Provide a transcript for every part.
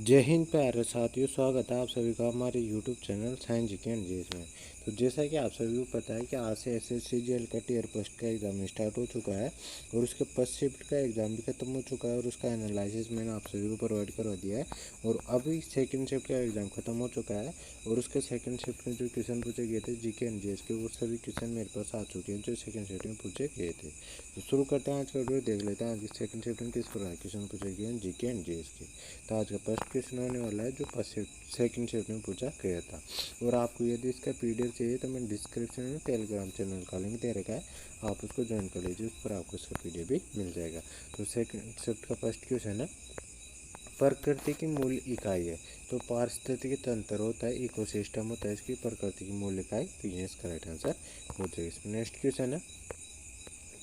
जय हिंद प्यारे साथियों, स्वागत है आप सभी का हमारे YouTube channel science GK and GS में। तो जैसा कि आप सभी को पता है कि आज से एसएससीजीएल का टीयर फर्स्ट का एग्ज़ाम स्टार्ट हो चुका है और उसके फर्स्ट शिफ्ट का एग्ज़ाम भी खत्म हो चुका है और उसका एनालिसिस मैंने आप सभी को प्रोवाइड करवा दिया है। और अभी सेकंड शिफ्ट का एग्ज़ाम खत्म हो चुका है और उसके सेकंड शिफ्ट में जो क्वेश्चन पूछे गए थे जीके एंड जीएस के, वो सभी क्वेश्चन मेरे पास आ चुके हैं जो सेकंड शिफ्ट में पूछे गए थे। तो शुरू करते हैं आज का वीडियो, देख लेते हैं आज की सेकंड शिफ्ट में किस प्रकार क्वेश्चन पूछे गए हैं जीके एंड जीएस के। तो आज का फर्स्ट क्वेश्चन होने वाला है जो फर्स्ट शिफ्ट सेकंड शिफ्ट में पूछा गया था। और आपको यदि इसका पीडीएफ चाहिए तो मैं डिस्क्रिप्शन में टेलीग्राम चैनल का लिंक दे रखा है, आप उसको ज्वाइन कर लीजिए, उस पर आपको इसका पीडीएफ भी मिल जाएगा। तो सेकंड शिफ्ट का फर्स्ट क्वेश्चन है, प्रकृति की मूल इकाई है। तो पारिस्थितिकी तंत्र होता है, इकोसिस्टम होता है, इसकी प्रकृति की मूल इकाई। तो ये इसका राइट आंसर हो जाएगा। इसमें नेक्स्ट क्वेश्चन है,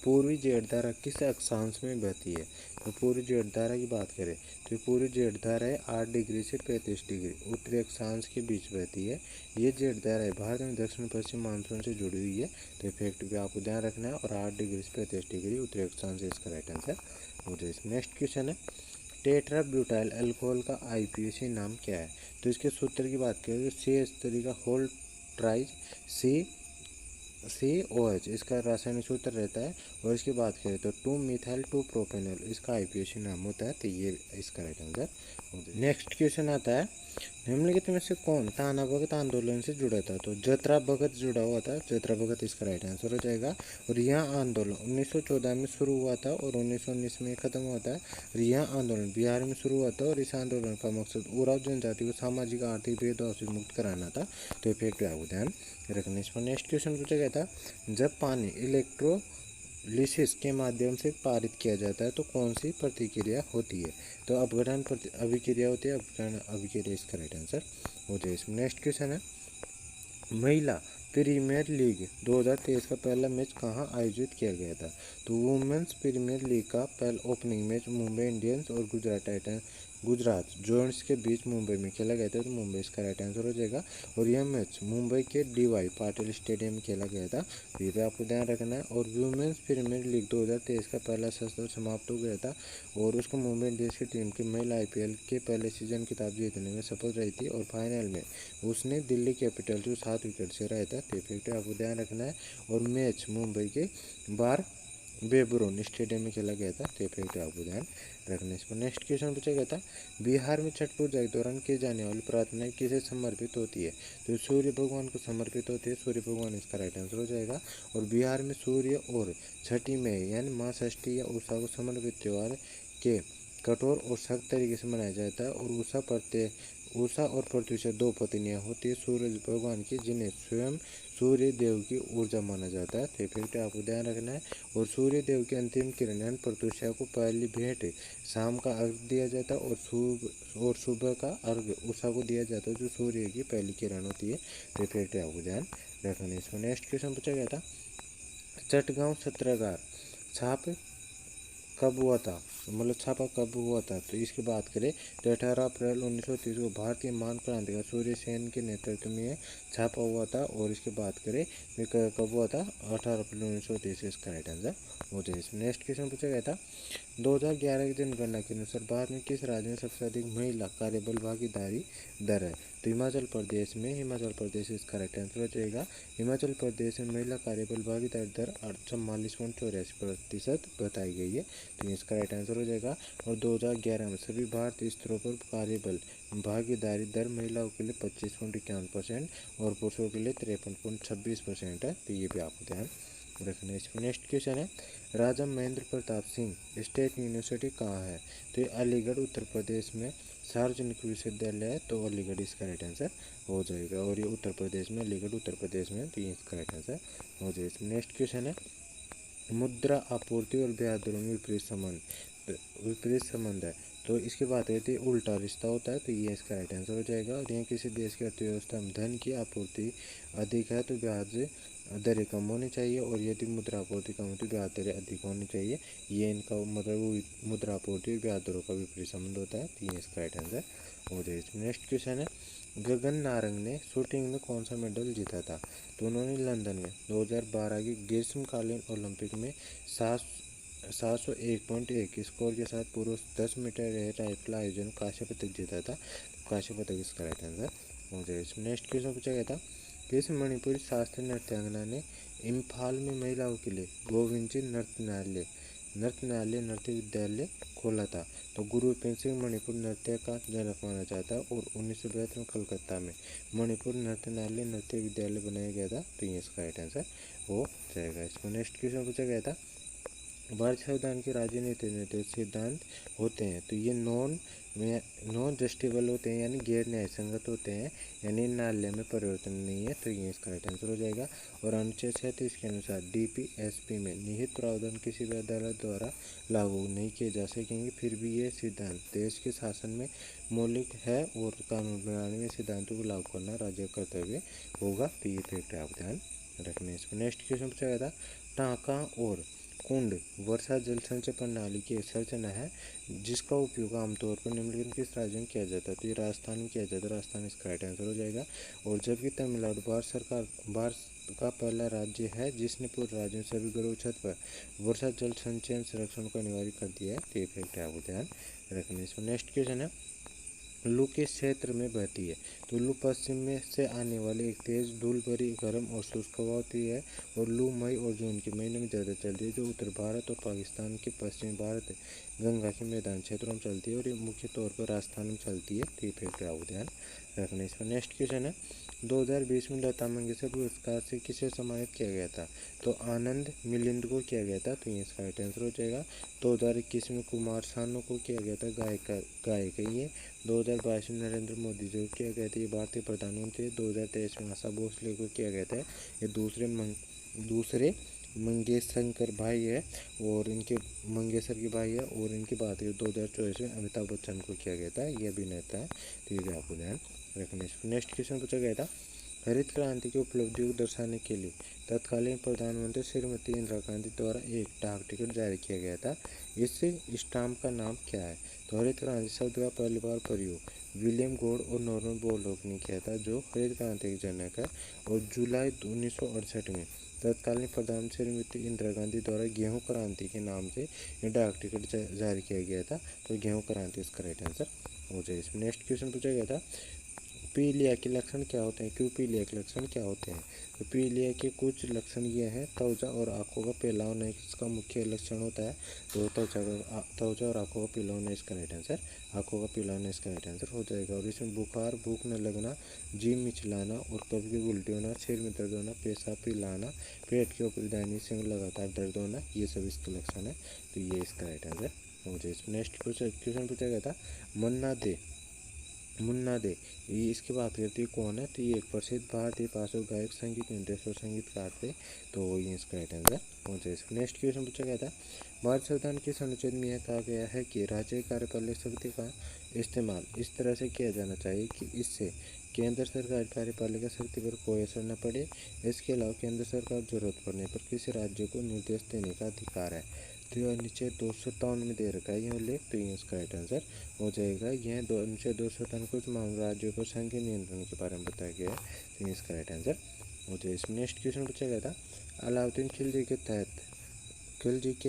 पूर्वी जेठधारा किस अक्षांश में बहती है। तो पूर्वी जेठधारा की बात करें तो पूर्वी जेठधारा है 8 डिग्री से 35 डिग्री उत्तरी अक्षांश के बीच बहती है। ये जेठधारा है भारत में दक्षिण पश्चिम मानसून से जुड़ी हुई है। तो इफेक्ट भी आपको ध्यान रखना है। और 8 डिग्री से 35 डिग्री उत्तरी अक्षांश है इसका राइट आंसर हो जाए। नेक्स्ट क्वेश्चन है, टेट्रा ब्यूटाइल अल्कोहल का आईपीएसी नाम क्या है। तो इसके सूत्र की बात करें तो सी एच3 का होल ट्राइज COH इसका रासायनिक सूत्र रहता है। और इसकी बात करें तो 2 मिथाइल 2 प्रोपेनॉल इसका आईपीएसी नाम होता है। तो ये इसका राइट आंसर हो जाए। नेक्स्ट क्वेश्चन आता है, निम्नलिखित में से कौन ताना भगत आंदोलन से जुड़ा था। तो जतरा भगत जुड़ा हुआ था, जतरा भगत इसका राइट आंसर हो जाएगा। और यह आंदोलन 1914 में शुरू हुआ था और 1919 में ख़त्म हुआ था। और यह आंदोलन बिहार में शुरू हुआ था और इस आंदोलन का मकसद उराव जनजाति को सामाजिक आर्थिक भेदभाव से मुक्त कराना था। तो इफेक्ट आपको ध्यान रखने। इस पर नेक्स्ट क्वेश्चन पूछा गया था, जब पानी इलेक्ट्रोलिसिस के माध्यम से पारित किया जाता है तो कौन सी प्रतिक्रिया होती है। तो अपघटन अभिक्रिया होती है, अपघटन अभिक्रिया इसका राइट आंसर हो जाए। इसमें नेक्स्ट क्वेश्चन है, महिला प्रीमियर लीग 2023 का पहला मैच कहाँ आयोजित किया गया था। तो वुमेन्स प्रीमियर लीग का पहला ओपनिंग मैच मुंबई इंडियंस और गुजरात जॉयंट्स के बीच मुंबई में खेला गया था। तो मुंबई इसका राइट आंसर हो जाएगा। और यह मैच मुंबई के DY पाटिल स्टेडियम में खेला गया था। तो ये भी आपको ध्यान रखना है। और वुमेन्स प्रीमियर लीग 2023 का पहला सत्र समाप्त हो गया था और उसको मुंबई इंडियंस की टीम की महिला IPL के पहले सीजन खिताब जीतने में सफल रही थी और फाइनल में उसने दिल्ली कैपिटल्स को 7 विकेट से हराया था। तो इफेक्ट आपको ध्यान रखना है। और मैच मुंबई के बार बेबरोन स्टेडियम में खेला गया था। तो इफेक्ट आपको ध्यान रखना है। इस पर नेक्स्ट क्वेश्चन पूछा गया था, बिहार में छठ पूजा के दौरान की जाने वाली प्रार्थना किसे समर्पित होती है। तो सूर्य भगवान को समर्पित होती है, सूर्य भगवान इसका राइट आंसर हो जाएगा। और बिहार में सूर्य और छठी में यानी माँ षष्ठी या उषा को समर्पित त्यौहार के कठोर और सख्त तरीके से मनाया जाता है। और उषा और पृथ्वी से 2 पत्नियां होती है सूर्य भगवान की, जिन्हें स्वयं सूर्य देव की ऊर्जा माना जाता है। तो फिर आपको ध्यान रखना है। और सूर्य देव की अंतिम किरण यानी प्रत्युषा को पहली भेंट शाम का अर्घ दिया जाता है और सुबह का अर्घ उषा को दिया जाता है जो सूर्य की पहली किरण होती है। तो फिर आपको ध्यान रखना है। इसमें नेक्स्ट क्वेश्चन पूछा गया था, चटगांव सत्याग्रह छाप कब हुआ था, मतलब छापा कब हुआ था। तो इसकी बात करें तो 18 अप्रैल 1930 को भारतीय मान क्रांतिकार सूर्य सेन के नेतृत्व में छापा हुआ था। और इसकी बात करें तो कब हुआ था, 18 अप्रैल 1930। इसका राइट आंसर हो जाए। इसमें नेक्स्ट क्वेश्चन पूछा गया था, 2011 की जनगणना के अनुसार भारत में किस राज्य में सबसे अधिक महिला कार्यबल भागीदारी दर है। तो हिमाचल प्रदेश इसका राइट आंसर हो जाएगा। हिमाचल प्रदेश में महिला कार्यबल भागीदारी दर 44.84% बताई गई है। तो इसका राइट आंसर हो जाएगा। और 2011 में सभी भारतीय स्तरों पर कार्यबल भागीदारी दर महिलाओं के लिए 25.51% और पुरुषों के लिए 53.26% है। तो ये भी आपको ध्यान रखना है। इसमें नेक्स्ट क्वेश्चन है, राजा महेंद्र प्रताप सिंह स्टेट यूनिवर्सिटी कहाँ है। तो ये अलीगढ़ उत्तर प्रदेश में सार्वजनिक विश्वविद्यालय है। तो अलीगढ़ इसका राइट आंसर हो जाएगा। और ये उत्तर प्रदेश में, अलीगढ़ उत्तर प्रदेश में, तो ये इसका राइट आंसर हो जाएगा। इसमें नेक्स्ट क्वेश्चन है, मुद्रा आपूर्ति और ब्याज दरों में विपरीत संबंध है। तो इसकी बात करते हैं उल्टा रिश्ता होता है। तो ये इसका राइट आंसर हो जाएगा। और यहाँ किसी देश की अर्थव्यवस्था में धन की आपूर्ति अधिक है तो ब्याज दरें कम होनी चाहिए, और यदि मुद्रा आपूर्ति कम होती तो ब्याज दरें अधिक होनी चाहिए। ये इनका मतलब मुद्रा आपूर्ति और ब्याज दरों का विपरीत संबंध होता है। तो ये इसका राइट आंसर हो जाएगा। नेक्स्ट क्वेश्चन है, गगन नारंग ने शूटिंग में कौन सा मेडल जीता था। तो उन्होंने लंदन में 2012 की ग्रीष्मकालीन ओलंपिक में 7 701.1 स्कोर के साथ पुरुष 10 मीटर एयर राइफल आयोजन कांस्य पदक जीता था। कांस्य पदक इसका राइट आंसर हो जाएगा। इसमें नेक्स्ट क्वेश्चन पूछा गया था, किस मणिपुरी शास्त्रीय नृत्यांगना ने इम्फाल में महिलाओं के लिए गोविंदजी नृत्य विद्यालय खोला था? तो गुरु गोबिंद सिंह मणिपुर नृत्य का जनक माना जाता है और 1972 में कलकत्ता में मणिपुर नृत्य विद्यालय बनाया गया था। तो ये इसका राइट आंसर हो जाएगा। इसको नेक्स्ट क्वेश्चन पूछा गया था, भारतीय संविधान के राजनीतिक सिद्धांत होते हैं तो ये नॉन जस्टिबल होते हैं यानी गैर न्याय संगत होते हैं, यानी न्यायालय में परिवर्तन नहीं है। तो ये इसका राइट आंसर हो जाएगा। और अनुच्छेद 37 के अनुसार DPSP में निहित प्रावधान किसी भी अदालत द्वारा लागू नहीं किए जा सकेंगे, फिर भी ये सिद्धांत देश के शासन में मौलिक है और कानून बनाने में सिद्धांतों को लागू करना राज्य का कर्तव्य होगा। तो ये फैक्ट आप ध्यान रखने। इसमें नेक्स्ट क्वेश्चन पूछा गया था, टाँका और कुंड वर्षा जल संचय प्रणाली की संरचना है जिसका उपयोग आमतौर पर निम्नलिखित किस राज्य में किया जाता है? तो ये राजस्थान में किया जाता है। राजस्थान इसका राइट आंसर हो जाएगा। और जबकि तमिलनाडु भारत का पहला राज्य है जिसने पूरे राज्य में सभी घरों छत पर वर्षा जल संचयन संरक्षण को अनिवार्य कर दिया है। तो ये फैक्ट आपको ध्यान रखने। इसमें नेक्स्ट क्वेश्चन है, लू किस क्षेत्र में बहती है? तो लू पश्चिम में से आने वाली एक तेज धूल भरी गर्म और शुष्क हवा होती है और लू मई और जून के महीने में ज़्यादा चलती है, जो उत्तर भारत और पाकिस्तान के पश्चिमी भारत गंगा के मैदान क्षेत्रों में चलती है और ये मुख्य तौर पर राजस्थान में चलती है। तो ये फैक्ट आपको ध्यान रखना। इसमें नेक्स्ट क्वेश्चन है, 2020 में लता मंगेशकर पुरस्कार से किसे सम्मानित किया गया था? तो आनंद मिलिंद को किया गया था। तो ये इसका राइट आंसर हो जाएगा। 2021 में कुमार सानू को किया गया था, गायक ये। 2022 में नरेंद्र मोदी जी को किया गया था, ये भारतीय प्रधानमंत्री। 2023 में आशा भोसले को किया गया था, ये दूसरे मंगेशकर भाई है और इनके मंगेशकर के भाई है। और इनकी बात है 2024 में अमिताभ बच्चन को किया गया था, ये अभिनेता है। तो ये भी आपको ध्यान रखने। नेक्स्ट क्वेश्चन पूछा गया था, हरित क्रांति की उपलब्धियों को दर्शाने के लिए तत्कालीन प्रधानमंत्री श्रीमती इंदिरा गांधी द्वारा एक डाक टिकट जारी किया गया था। इस स्टाम्प का नाम क्या है? तो हरित क्रांति शब्द का पहली बार प्रयोग विलियम गॉड और नॉर्मन बोरलॉग ने किया था, जो हरित क्रांति के जनक है। और जुलाई 1968 में तत्कालीन प्रधानमंत्री श्रीमती इंदिरा गांधी द्वारा गेहूं क्रांति के नाम से ये डाक टिकट जारी किया गया था। तो गेहूं क्रांति इसका राइट आंसर हो जाएगा। इसमें नेक्स्ट क्वेश्चन पूछा गया था, पीलिया के लक्षण क्या होते हैं? क्यों पीलिया के लक्षण क्या होते हैं? तो पीलिया के कुछ लक्षण ये हैं, त्वचा और आंखों का पीला होना इसका मुख्य लक्षण होता है। तो त्वचा और आंखों का पीला होना इसका राइट आंसर, आंखों का पीला होना इसका राइट आंसर हो जाएगा। और इसमें बुखार, भूख न लगना, जी मिचलाना और कभी कभी उल्टी होना, सिर में दर्द होना, पेशाब पिलाना, पेट के ऊपरी दाहिनी सिंह लगातार दर्द होना, ये सब इसके लक्षण है। तो ये इसका राइट आंसर हो जाएगा। नेक्स्ट क्वेश्चन पूछा गया था, मुन्ना दे ये इसकी बात करती है कौन है? तो ये एक प्रसिद्ध भारतीय पार्श्व गायक, संगीत निर्देशक और संगीतकार थे। तो ये इसका राइट आंसर हो जाएगा। नेक्स्ट क्वेश्चन पूछा गया था, भारत संविधान के अनुच्छेद में यह कहा गया है कि राज्य कार्यपालक शक्ति का इस्तेमाल इस तरह से किया जाना चाहिए कि इससे केंद्र सरकार कार्यपालिका शक्ति पर कोई असर न पड़े। इसके अलावा केंद्र सरकार जरूरत पड़ने पर किसी राज्य को निर्देश देने का अधिकार है। तो यह नीचे 257 में दे रखा है यह लेख। तो ये इसका राइट आंसर हो जाएगा। यह नीचे 257 कुछ मामले राज्यों को संघीय नियंत्रण के बारे में बताया गया है। तो ये इसका राइट आंसर हो जाएगा। इसमें नेक्स्ट क्वेश्चन पूछा गया था, अलाउद्दीन खिलजी के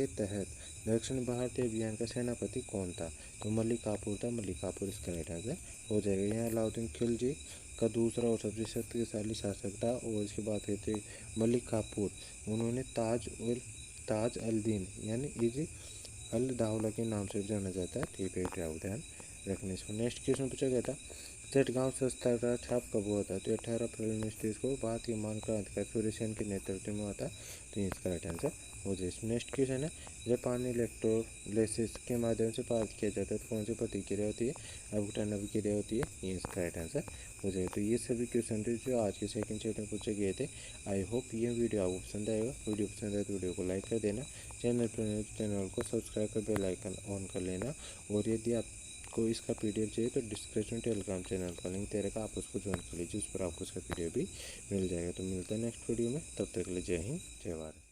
तहत दक्षिण भारतीय अभियान का सेनापति कौन था? तो मलिक काफूर था। मलिक काफूर इसका राइट आंसर हो जाएगा। यहाँ अलाउद्दीन खिलजी का दूसरा और सबसे शक्तिशाली शासक था। और इसकी बात करते मलिक काफूर, उन्होंने ताज अल दीन यानी इजी अल दाउला के नाम से जाना जाता है। ठीक है, ध्यान रखने। इसको नेक्स्ट क्वेश्चन पूछा गया था, चटगांव सत्याग्रह छाप कब हुआ था? तो 18 अप्रैल 1930 को भारतीय मान क्रांतिकारी सूर्य सेन के नेतृत्व में हुआ था। तो इसका राइट आंसर हो जाए। नेक्स्ट क्वेश्चन है, जापान इलेक्ट्रोलिसिस के माध्यम से प्राप्त किया जाता है तो कौन सी प्रतिक्रिया होती है? अपघटन अभिक्रिया होती है। ये इसका राइट आंसर हो जाएगा। तो ये सभी क्वेश्चन थे जो आज के सेकंड चैप्टर में पूछे गए थे। आई होप ये वीडियो आपको पसंद आएगा। वीडियो पसंद आए तो वीडियो को लाइक कर देना, चैनल को सब्सक्राइब कर बेल आइकन ऑन कर लेना। और यदि आपको इसका PDF चाहिए तो डिस्क्रिप्शन टेलीग्राम चैनल का लिंक दे रखा, आप उसको ज्वाइन कर लीजिए, उस पर आपको उसका PDF भी मिल जाएगा। तो मिलता है नेक्स्ट वीडियो में, तब तक के लिए जय हिंद, जय भारत।